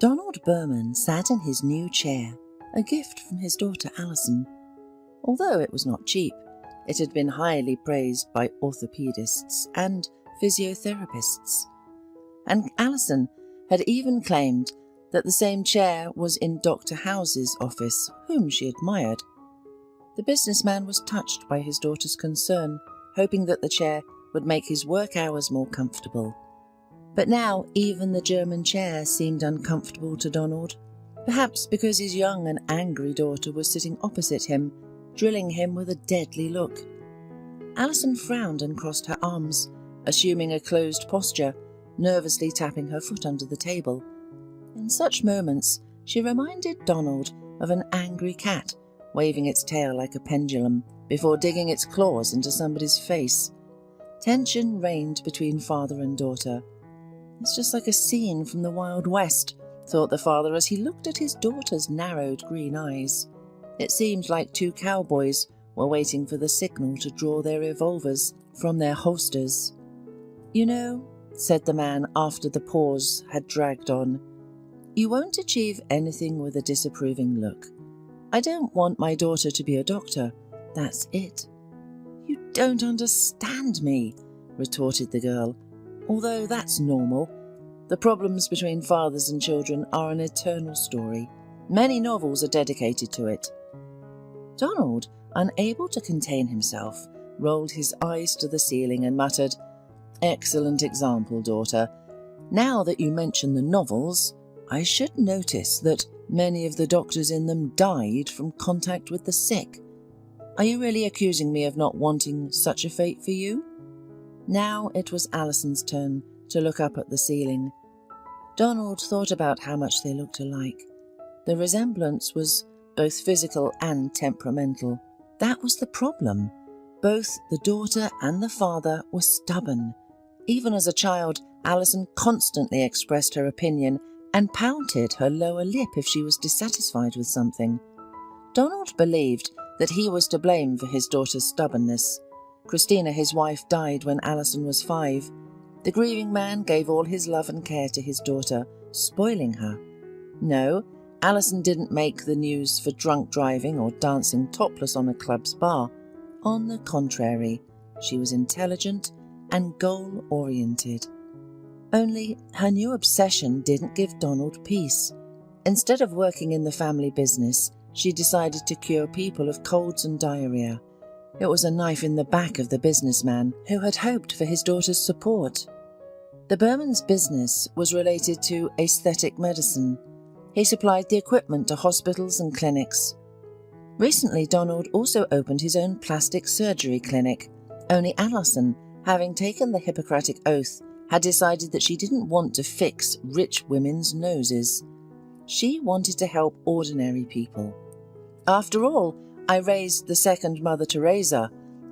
Donald Berman sat in his new chair, a gift from his daughter Alison. Although it was not cheap, it had been highly praised by orthopedists and physiotherapists, and Alison had even claimed that the same chair was in Dr. House's office, whom she admired. The businessman was touched by his daughter's concern, hoping that the chair would make his work hours more comfortable. But now even the German chair seemed uncomfortable to Donald, perhaps because his young and angry daughter was sitting opposite him, drilling him with a deadly look. Alison frowned and crossed her arms, assuming a closed posture, nervously tapping her foot under the table. In such moments, she reminded Donald of an angry cat waving its tail like a pendulum before digging its claws into somebody's face. Tension reigned between father and daughter. It's just like a scene from the Wild West, thought the father as he looked at his daughter's narrowed green eyes. It seemed like two cowboys were waiting for the signal to draw their revolvers from their holsters. "You know," said the man after the pause had dragged on, "you won't achieve anything with a disapproving look. I don't want my daughter to be a doctor. That's it." "You don't understand me," retorted the girl. "Although that's normal. The problems between fathers and children are an eternal story. Many novels are dedicated to it." Donald, unable to contain himself, rolled his eyes to the ceiling and muttered, "Excellent example, daughter. Now that you mention the novels, I should notice that many of the doctors in them died from contact with the sick. Are you really accusing me of not wanting such a fate for you?" Now it was Alison's turn to look up at the ceiling. Donald thought about how much they looked alike. The resemblance was both physical and temperamental. That was the problem. Both the daughter and the father were stubborn. Even as a child, Alison constantly expressed her opinion and pouted her lower lip if she was dissatisfied with something. Donald believed that he was to blame for his daughter's stubbornness. Christina, his wife, died when Alison was 5. The grieving man gave all his love and care to his daughter, spoiling her. No, Alison didn't make the news for drunk driving or dancing topless on a club's bar. On the contrary, she was intelligent and goal-oriented. Only her new obsession didn't give Donald peace. Instead of working in the family business, she decided to cure people of colds and diarrhea. It was a knife in the back of the businessman who had hoped for his daughter's support. The Berman's business was related to aesthetic medicine. He supplied the equipment to hospitals and clinics. Recently, Donald also opened his own plastic surgery clinic. Only Alison, having taken the Hippocratic Oath, had decided that she didn't want to fix rich women's noses. She wanted to help ordinary people. "After all, I raised the second Mother Teresa,"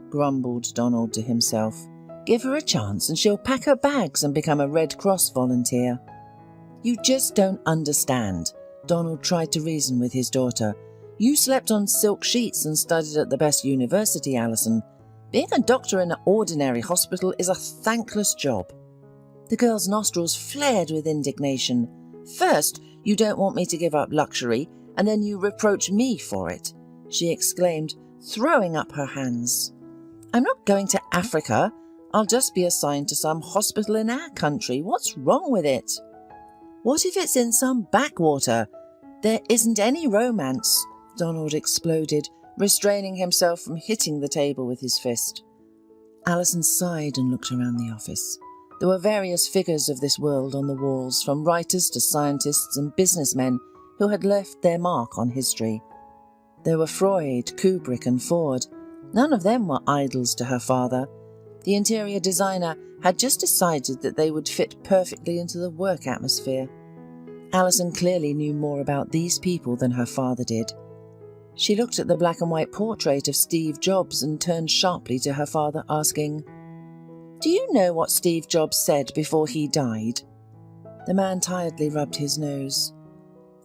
grumbled Donald to himself. "Give her a chance and she'll pack her bags and become a Red Cross volunteer." "You just don't understand," Donald tried to reason with his daughter. "You slept on silk sheets and studied at the best university, Alison. Being a doctor in an ordinary hospital is a thankless job." The girl's nostrils flared with indignation. "First, you don't want me to give up luxury, and then you reproach me for it," she exclaimed, throwing up her hands. "I'm not going to Africa. I'll just be assigned to some hospital in our country. What's wrong with it?" "What if it's in some backwater? There isn't any romance," Donald exploded, restraining himself from hitting the table with his fist. Alison sighed and looked around the office. There were various figures of this world on the walls, from writers to scientists and businessmen who had left their mark on history. There were Freud, Kubrick and Ford. None of them were idols to her father. The interior designer had just decided that they would fit perfectly into the work atmosphere. Alison clearly knew more about these people than her father did. She looked at the black and white portrait of Steve Jobs and turned sharply to her father, asking, "Do you know what Steve Jobs said before he died?" The man tiredly rubbed his nose.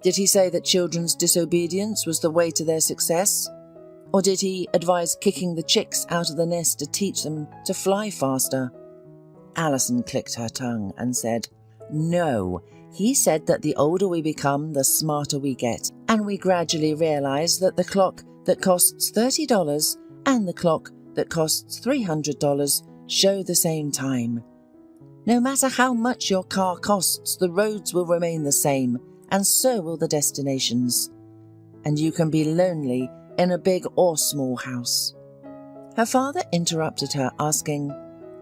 "Did he say that children's disobedience was the way to their success? Or did he advise kicking the chicks out of the nest to teach them to fly faster?" Alison clicked her tongue and said, "No, He said that the older we become, the smarter we get, and we gradually realize that the clock that costs $30 and the clock that costs $300 show the same time. No matter how much your car costs, the roads will remain the same, and so will the destinations. And you can be lonely in a big or small house. Her father interrupted her, asking,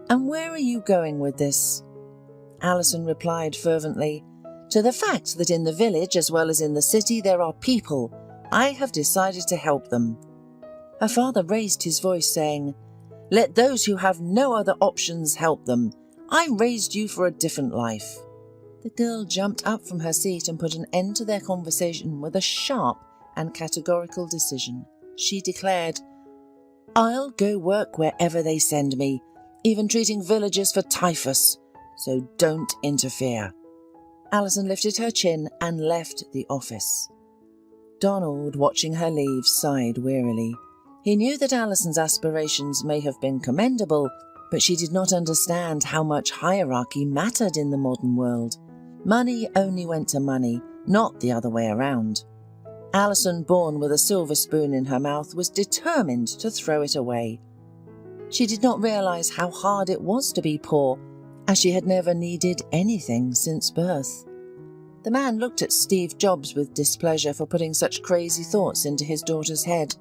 "And where are you going with this?" Alison replied fervently, "To the fact that in the village as well as in the city there are people. I have decided to help them." Her father raised his voice, saying, "Let those who have no other options help them. I raised you for a different life." The girl jumped up from her seat and put an end to their conversation with a sharp and categorical decision. She declared, "I'll go work wherever they send me, even treating villagers for typhus, so don't interfere." Alison lifted her chin and left the office. Donald, watching her leave, sighed wearily. He knew that Alison's aspirations may have been commendable, but she did not understand how much hierarchy mattered in the modern world. Money only went to money, not the other way around. Alison, born with a silver spoon in her mouth, was determined to throw it away. She did not realize how hard it was to be poor, as she had never needed anything since birth. The man looked at Steve Jobs with displeasure for putting such crazy thoughts into his daughter's head.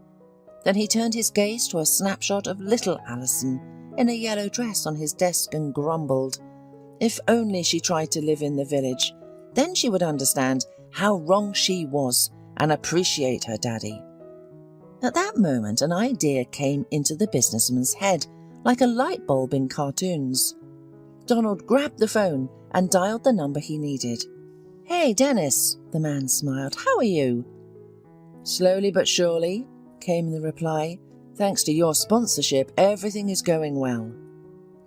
Then he turned his gaze to a snapshot of little Alison in a yellow dress on his desk and grumbled. If only she tried to live in the village, then she would understand how wrong she was and appreciate her daddy. At that moment, an idea came into the businessman's head, like a light bulb in cartoons. Donald grabbed the phone and dialed the number he needed. "Hey, Dennis," the man smiled. "How are you?" "Slowly but surely," came the reply. "Thanks to your sponsorship, everything is going well."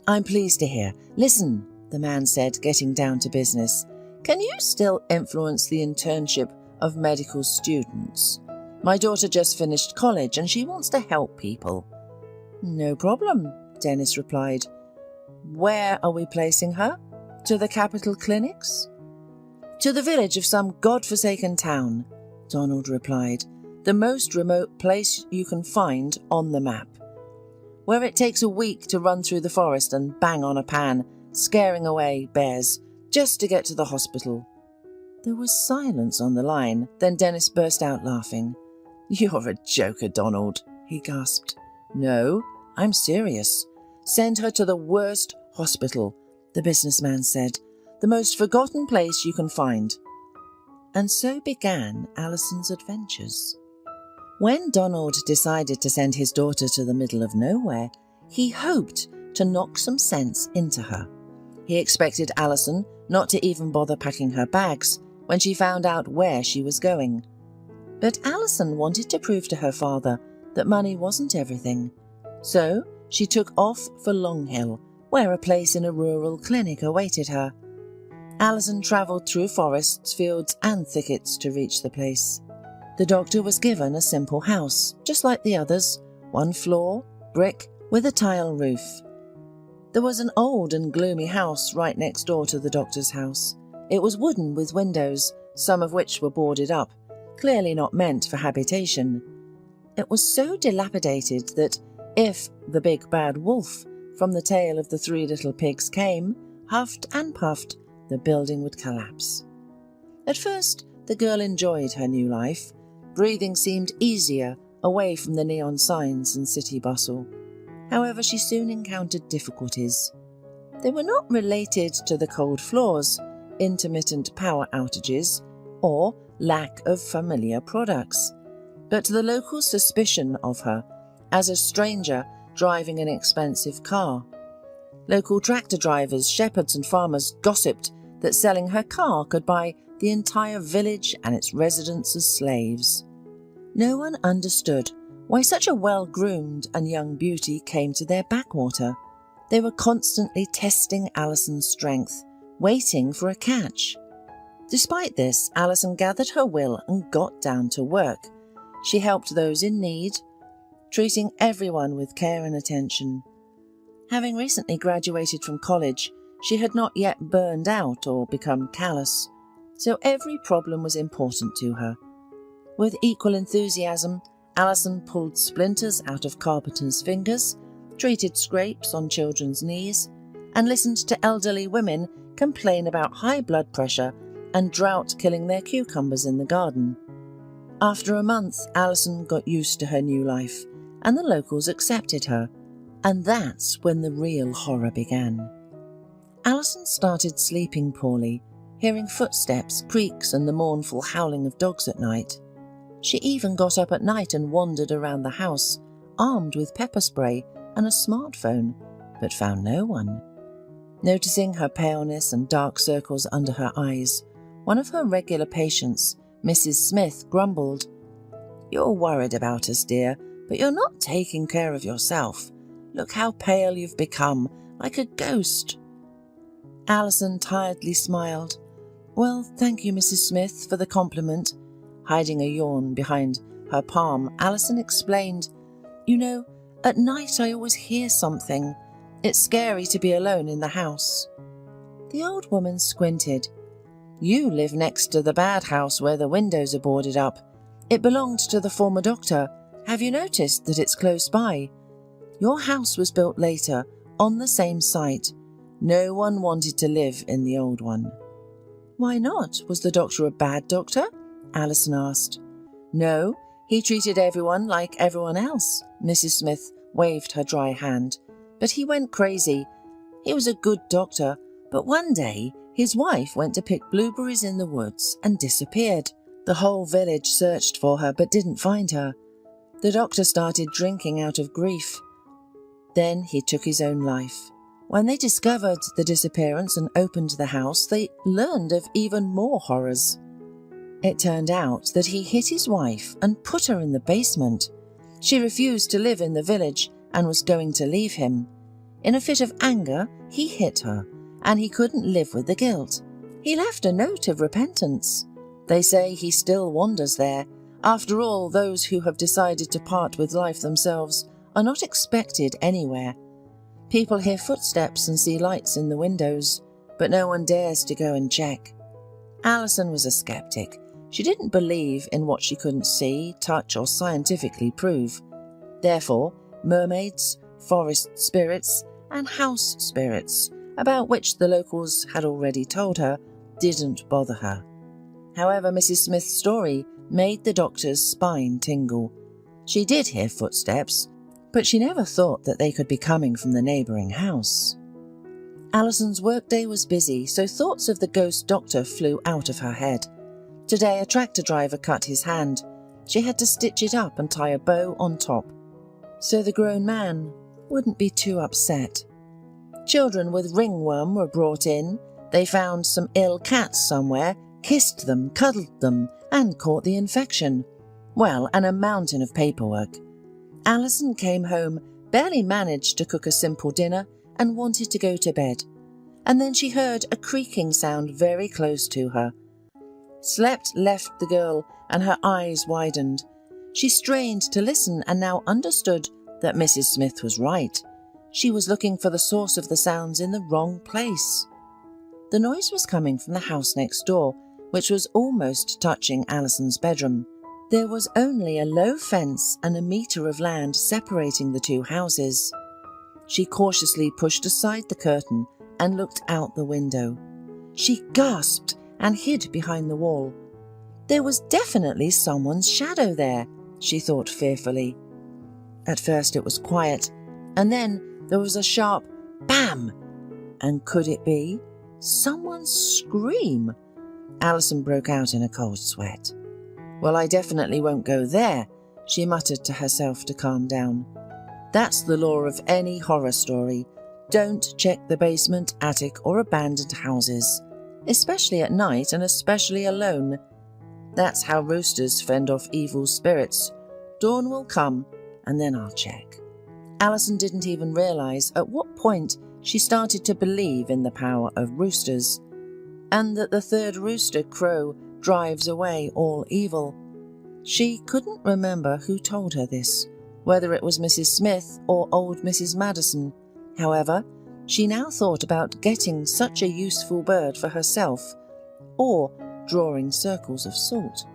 "I'm pleased to hear. Listen," the man said, getting down to business. "Can you still influence the internship of medical students? My daughter just finished college and she wants to help people." "No problem," Dennis replied. "Where are we placing her? To the capital clinics?" "To the village of some god-forsaken town," Donald replied. "The most remote place you can find on the map, where it takes a week to run through the forest and bang on a pan, scaring away bears, just to get to the hospital." There was silence on the line, then Dennis burst out laughing. "You're a joker, Donald," he gasped. "No, I'm serious. Send her to the worst hospital," the businessman said. "The most forgotten place you can find." And so began Alison's adventures. When Donald decided to send his daughter to the middle of nowhere, he hoped to knock some sense into her. He expected Alison not to even bother packing her bags when she found out where she was going. But Alison wanted to prove to her father that money wasn't everything. So she took off for Long Hill, where a place in a rural clinic awaited her. Alison travelled through forests, fields and thickets to reach the place. The doctor was given a simple house, just like the others, one floor, brick, with a tile roof. There was an old and gloomy house right next door to the doctor's house. It was wooden with windows, some of which were boarded up, clearly not meant for habitation. It was so dilapidated that if the big bad wolf from the tail of the three little pigs came, huffed and puffed, the building would collapse. At first, the girl enjoyed her new life. Breathing seemed easier away from the neon signs and city bustle. However, she soon encountered difficulties. They were not related to the cold floors, intermittent power outages, or lack of familiar products, but to the local suspicion of her as a stranger driving an expensive car. Local tractor drivers, shepherds and farmers gossiped that selling her car could buy the entire village and its residents as slaves. No one understood why such a well-groomed and young beauty came to their backwater. They were constantly testing Alison's strength, waiting for a catch. Despite this, Alison gathered her will and got down to work. She helped those in need, treating everyone with care and attention. Having recently graduated from college, she had not yet burned out or become callous. so every problem was important to her. With equal enthusiasm, Alison pulled splinters out of carpenters' fingers, treated scrapes on children's knees, and listened to elderly women complain about high blood pressure and drought killing their cucumbers in the garden. After a month, Alison got used to her new life, and the locals accepted her, and that's when the real horror began. Alison started sleeping poorly, hearing footsteps, creaks, and the mournful howling of dogs at night. She even got up at night and wandered around the house, armed with pepper spray and a smartphone, but found no one. Noticing her paleness and dark circles under her eyes, one of her regular patients, Mrs. Smith, grumbled, "You're worried about us, dear, but you're not taking care of yourself. Look how pale you've become, like a ghost." Alison tiredly smiled. "Well, thank you, Mrs. Smith, for the compliment." Hiding a yawn behind her palm, Alison explained, "You know, at night I always hear something. It's scary to be alone in the house." The old woman squinted. "You live next to the bad house where the windows are boarded up. It belonged to the former doctor. Have you noticed that it's close by? Your house was built later, on the same site. No one wanted to live in the old one." "Why not? Was the doctor a bad doctor?" Alison asked. "No, he treated everyone like everyone else." Mrs. Smith waved her dry hand. "But he went crazy. He was a good doctor, but one day his wife went to pick blueberries in the woods and disappeared. The whole village searched for her but didn't find her. The doctor started drinking out of grief. Then he took his own life. When they discovered the disappearance and opened the house, they learned of even more horrors. It turned out that he hit his wife and put her in the basement. She refused to live in the village and was going to leave him. In a fit of anger, he hit her, and he couldn't live with the guilt. He left a note of repentance. They say he still wanders there. After all, those who have decided to part with life themselves are not expected anywhere. People hear footsteps and see lights in the windows, but no one dares to go and check." Alison was a skeptic. She didn't believe in what she couldn't see, touch, or scientifically prove. Therefore, mermaids, forest spirits, and house spirits, about which the locals had already told her, didn't bother her. However, Mrs. Smith's story made the doctor's spine tingle. She did hear footsteps, but she never thought that they could be coming from the neighbouring house. Alison's workday was busy, so thoughts of the ghost doctor flew out of her head. Today a tractor driver cut his hand. She had to stitch it up and tie a bow on top, so the grown man wouldn't be too upset. Children with ringworm were brought in. They found some ill cats somewhere, kissed them, cuddled them, and caught the infection. Well, and a mountain of paperwork. Alison came home, barely managed to cook a simple dinner, and wanted to go to bed. And then she heard a creaking sound very close to her. Slept left the girl, and her eyes widened. She strained to listen and now understood that Mrs. Smith was right. She was looking for the source of the sounds in the wrong place. The noise was coming from the house next door, which was almost touching Alison's bedroom. There was only a low fence and a metre of land separating the two houses. She cautiously pushed aside the curtain and looked out the window. She gasped and hid behind the wall. There was definitely someone's shadow there, she thought fearfully. At first it was quiet, and then there was a sharp bam! And could it be someone's scream? Alison broke out in a cold sweat. "Well, I definitely won't go there," she muttered to herself to calm down. That's the law of any horror story. Don't check the basement, attic, or abandoned houses, especially at night and especially alone. That's how roosters fend off evil spirits. Dawn will come, and then I'll check. Alison didn't even realise at what point she started to believe in the power of roosters, and that the third rooster crow drives away all evil. She couldn't remember who told her this, whether it was Mrs. Smith or old Mrs. Madison. However, she now thought about getting such a useful bird for herself, or drawing circles of salt.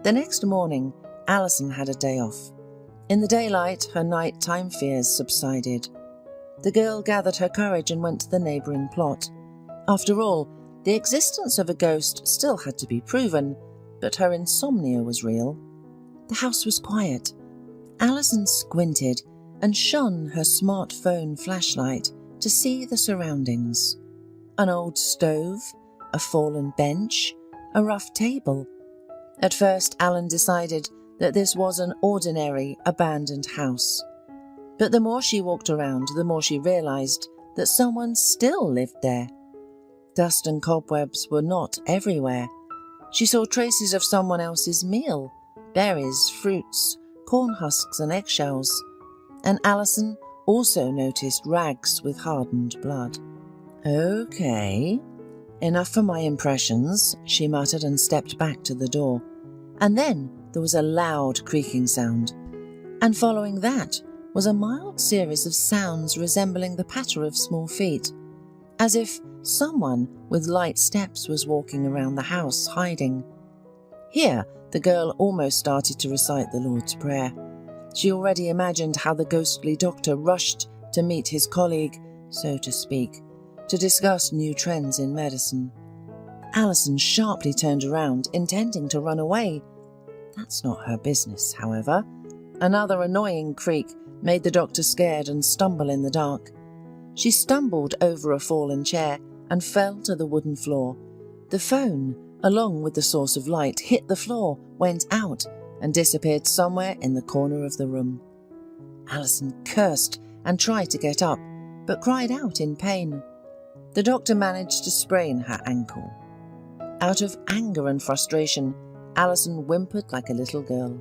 The next morning, Alison had a day off. In the daylight, her nighttime fears subsided. The girl gathered her courage and went to the neighbouring plot. After all, the existence of a ghost still had to be proven, but her insomnia was real. The house was quiet. Alison squinted and shone her smartphone flashlight to see the surroundings. An old stove, a fallen bench, a rough table. At first, Alan decided that this was an ordinary, abandoned house. But the more she walked around, the more she realised that someone still lived there. Dust and cobwebs were not everywhere. She saw traces of someone else's meal, berries, fruits, corn husks and eggshells, and Alison also noticed rags with hardened blood. "Okay, enough for my impressions," she muttered and stepped back to the door. And then there was a loud creaking sound, and following that was a mild series of sounds resembling the patter of small feet, as if someone with light steps was walking around the house, hiding. Here, the girl almost started to recite the Lord's Prayer. She already imagined how the ghostly doctor rushed to meet his colleague, so to speak, to discuss new trends in medicine. Alison sharply turned around, intending to run away. That's not her business, however. Another annoying creak made the doctor scared and stumble in the dark. She stumbled over a fallen chair and fell to the wooden floor. The phone, along with the source of light, hit the floor, went out, and disappeared somewhere in the corner of the room. Alison cursed and tried to get up, but cried out in pain. The doctor managed to sprain her ankle. Out of anger and frustration, Alison whimpered like a little girl.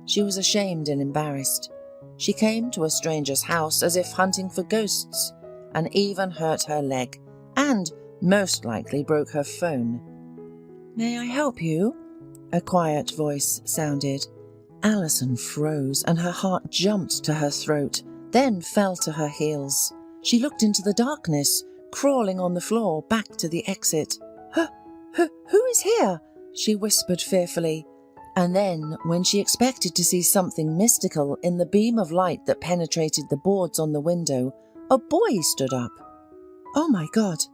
She was ashamed and embarrassed. She came to a stranger's house as if hunting for ghosts, and even hurt her leg, and most likely broke her phone. "May I help you?" a quiet voice sounded. Alison froze, and her heart jumped to her throat, then fell to her heels. She looked into the darkness, crawling on the floor back to the exit. Who is here?" she whispered fearfully. And then, when she expected to see something mystical in the beam of light that penetrated the boards on the window, a boy stood up. "Oh my God,"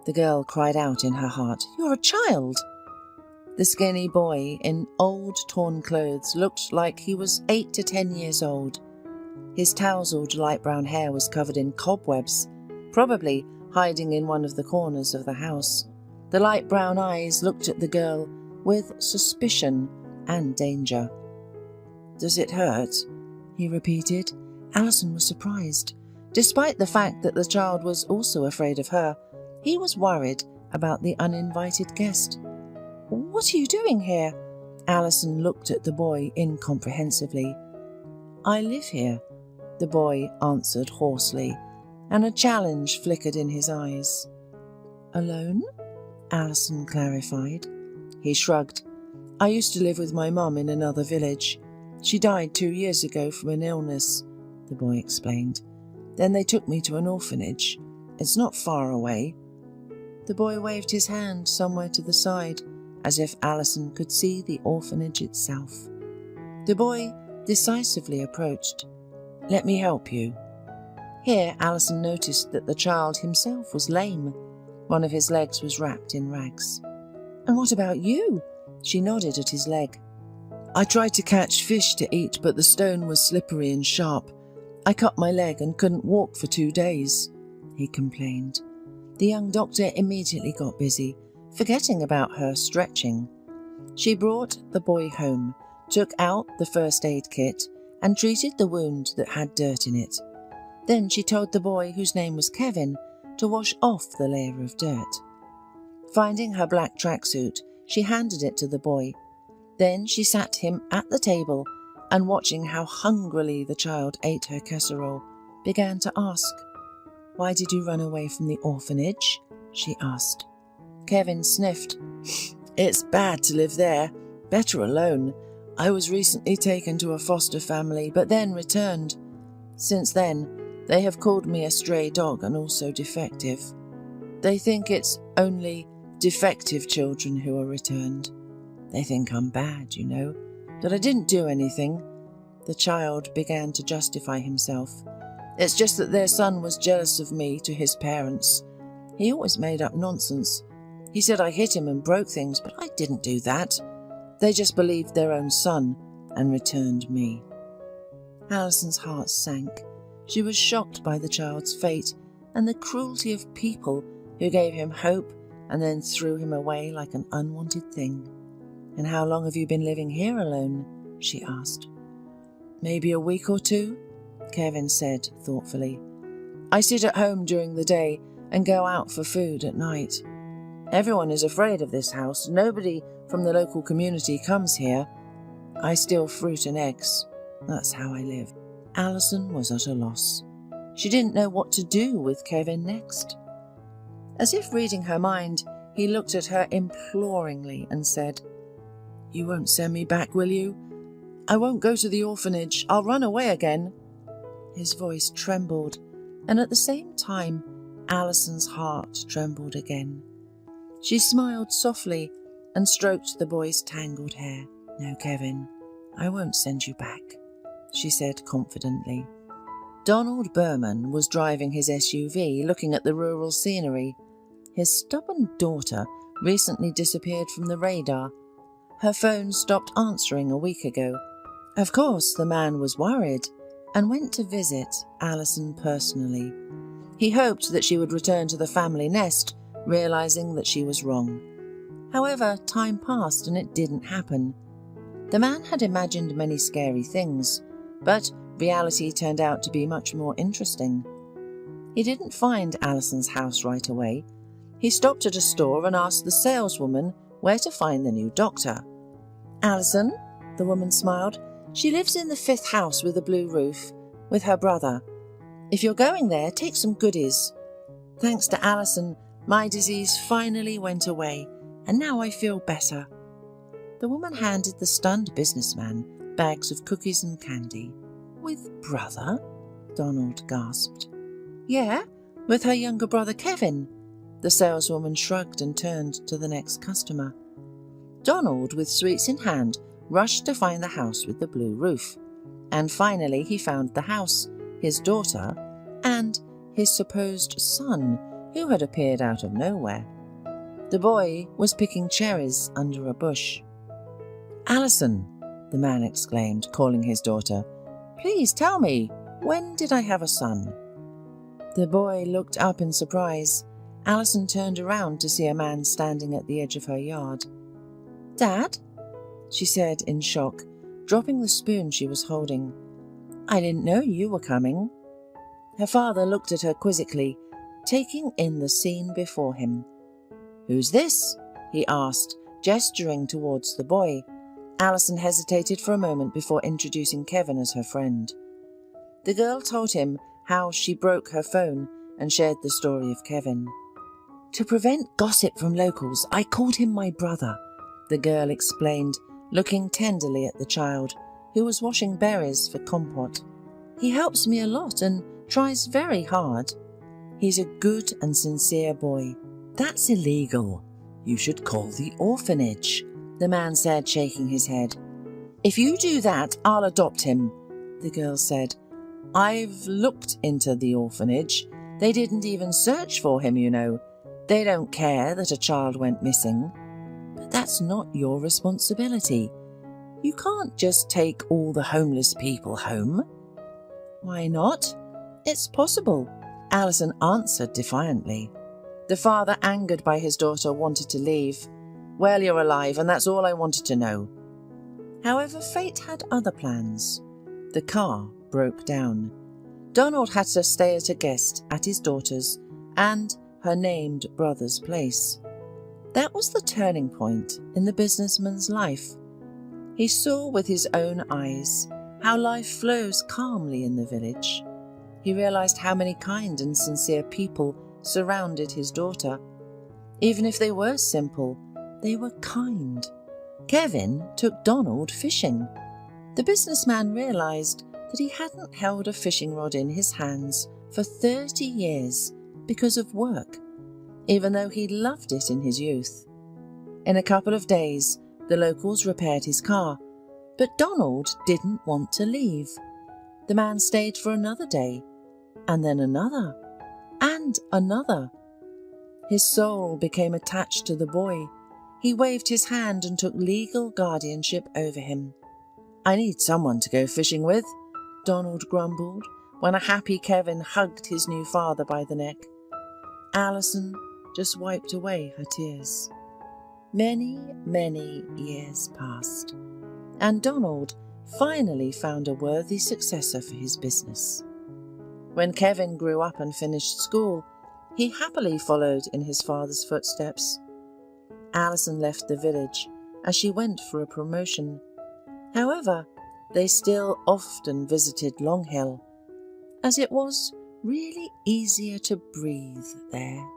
the girl cried out in her heart. "You're a child." The skinny boy in old torn clothes looked like he was 8 to 10 years old. His tousled light brown hair was covered in cobwebs, probably hiding in one of the corners of the house. The light brown eyes looked at the girl with suspicion and danger. "Does it hurt?" he repeated. Alison was surprised. Despite the fact that the child was also afraid of her, he was worried about the uninvited guest. "What are you doing here?" Alison looked at the boy incomprehensively. "I live here," the boy answered hoarsely, and a challenge flickered in his eyes. "Alone?" Alison clarified. He shrugged. "I used to live with my mum in another village. She died 2 years ago from an illness," the boy explained. "Then they took me to an orphanage. It's not far away." The boy waved his hand somewhere to the side, as if Alison could see the orphanage itself. The boy decisively approached. "Let me help you." Here Alison noticed that the child himself was lame. One of his legs was wrapped in rags. "And what about you?" She nodded at his leg. "I tried to catch fish to eat, but the stone was slippery and sharp. I cut my leg and couldn't walk for 2 days," he complained. The young doctor immediately got busy, forgetting about her stretching. She brought the boy home, took out the first aid kit, and treated the wound that had dirt in it. Then she told the boy, whose name was Kevin, to wash off the layer of dirt. Finding her black tracksuit, she handed it to the boy. Then she sat him at the table and, watching how hungrily the child ate her casserole, began to ask. "Why did you run away from the orphanage?" she asked. Kevin sniffed. "It's bad to live there. Better alone. I was recently taken to a foster family, but then returned. Since then, they have called me a stray dog and also defective. They think it's only defective children who are returned. They think I'm bad, you know, that I didn't do anything." The child began to justify himself. "It's just that their son was jealous of me to his parents. He always made up nonsense. He said I hit him and broke things, but I didn't do that. They just believed their own son and returned me." Alison's heart sank. She was shocked by the child's fate and the cruelty of people who gave him hope and then threw him away like an unwanted thing. "And how long have you been living here alone?" she asked. "Maybe a week or two," Kevin said thoughtfully. "I sit at home during the day and go out for food at night. Everyone is afraid of this house. Nobody from the local community comes here. I steal fruit and eggs. That's how I live." Alison was at a loss. She didn't know what to do with Kevin next. As if reading her mind, he looked at her imploringly and said, "You won't send me back, will you? I won't go to the orphanage. I'll run away again." His voice trembled, and at the same time, Alison's heart trembled again. She smiled softly and stroked the boy's tangled hair. "No, Kevin, I won't send you back," she said confidently. Donald Berman was driving his SUV, looking at the rural scenery. His stubborn daughter recently disappeared from the radar. Her phone stopped answering a week ago. Of course, the man was worried and went to visit Alison personally. He hoped that she would return to the family nest, realizing that she was wrong. However, time passed and it didn't happen. The man had imagined many scary things, but reality turned out to be much more interesting. He didn't find Alison's house right away. He stopped at a store and asked the saleswoman where to find the new doctor. "Alison," the woman smiled. "She lives in the 5th house with a blue roof, with her brother. If you're going there, take some goodies. Thanks to Alison, my disease finally went away, and now I feel better." The woman handed the stunned businessman bags of cookies and candy. "With brother?" Donald gasped. "Yeah, with her younger brother Kevin." The saleswoman shrugged and turned to the next customer. Donald, with sweets in hand, rushed to find the house with the blue roof. And finally he found the house, his daughter, and his supposed son, who had appeared out of nowhere. The boy was picking cherries under a bush. "Alison," the man exclaimed, calling his daughter, "please tell me, when did I have a son?" The boy looked up in surprise. Alison turned around to see a man standing at the edge of her yard. "Dad?" she said in shock, dropping the spoon she was holding. "I didn't know you were coming." Her father looked at her quizzically, taking in the scene before him. "Who's this?" he asked, gesturing towards the boy. Alison hesitated for a moment before introducing Kevin as her friend. The girl told him how she broke her phone and shared the story of Kevin. "To prevent gossip from locals, I called him my brother," the girl explained, looking tenderly at the child, who was washing berries for compote. "He helps me a lot and tries very hard. He's a good and sincere boy." "That's illegal. You should call the orphanage," the man said, shaking his head. "If you do that, I'll adopt him," the girl said. "I've looked into the orphanage. They didn't even search for him, you know. They don't care that a child went missing. But that's not your responsibility. You can't just take all the homeless people home." "Why not? It's possible," Alison answered defiantly. The father, angered by his daughter, wanted to leave. "Well, you're alive, and that's all I wanted to know." However, fate had other plans. The car broke down. Donald had to stay as a guest at his daughter's and her named brother's place. That was the turning point in the businessman's life. He saw with his own eyes how life flows calmly in the village. He realized how many kind and sincere people surrounded his daughter. Even if they were simple, they were kind. Kevin took Donald fishing. The businessman realized that he hadn't held a fishing rod in his hands for 30 years because of work. even though he loved it in his youth. In a couple of days, the locals repaired his car, but Donald didn't want to leave. The man stayed for another day, and then another, and another. His soul became attached to the boy. He waved his hand and took legal guardianship over him. "I need someone to go fishing with," Donald grumbled, when a happy Kevin hugged his new father by the neck. Alison just wiped away her tears. Many, many years passed, and Donald finally found a worthy successor for his business. When Kevin grew up and finished school, he happily followed in his father's footsteps. Alison left the village as she went for a promotion. However, they still often visited Long Hill, as it was really easier to breathe there.